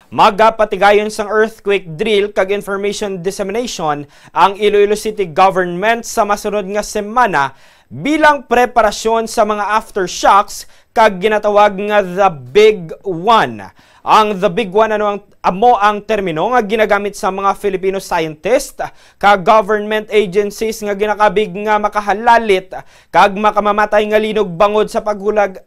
Magapatigayon sang earthquake drill kag information dissemination ang Iloilo City Government sa masunod nga semana bilang preparasyon sa mga aftershocks kag ginatawag nga The Big One. Ang The Big One amo ang termino nga ginagamit sa mga Filipino scientist kag government agencies nga ginakabig nga makahalalit kag makamamatay nga linog bangod sa paghulag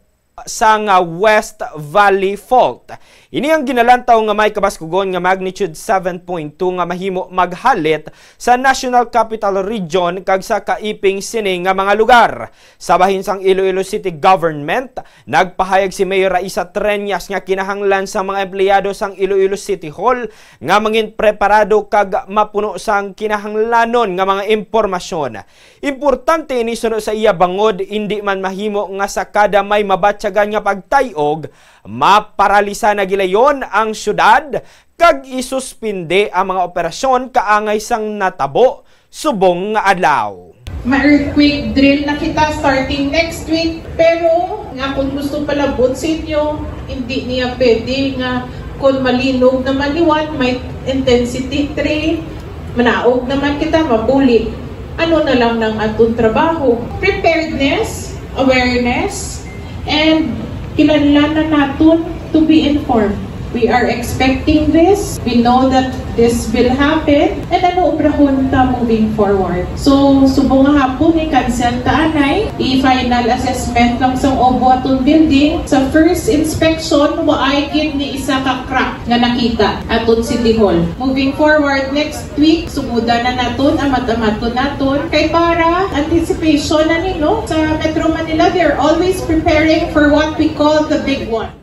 sa nga West Valley Fault. Ini ang ginalantaw nga may kabaskugon nga magnitude 7.2 nga mahimo maghalit sa National Capital Region kag sa kaiping sini nga mga lugar. Sa bahin sang Iloilo City Government, nagpahayag si Mayor Raisa Treñas nga kinahanglan sa mga empleyado sang Iloilo City Hall nga mangin preparado kag mapuno sang kinahanglanon nga mga impormasyon. Importante ni suno sa iya bangod indi man mahimo nga sa kada may mabatyagan nga pagtayog, maparalisa na gilayon ang syudad kag isuspinde ang mga operasyon kaangay sang natabo subong nga adlaw. Ma-earthquake drill na kita starting next week, pero nga kung gusto palabot sa inyo, hindi niya pwede nga kung malinog naman ni 1, may intensity 3, manaog naman kita, mabulit. Ano na lang ng atong trabaho? Preparedness, awareness, and kinahanglan natin to be informed. We are expecting this. We know that this will happen. And ano obrahon ta moving forward. So, subong nga hapon ni cancel ta anay. I-final assessment lang sa obo atong building. Sa first inspection, waay gid ni isa ka crack nga nakita atong City Hall. Moving forward, next week, sumuda na naton, amat-amaton naton. Kay para anticipation na nino sa Metro Manila, they're always preparing for what we call the Big One.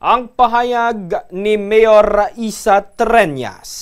Ang pahayag ni Mayor Raisa Treñas.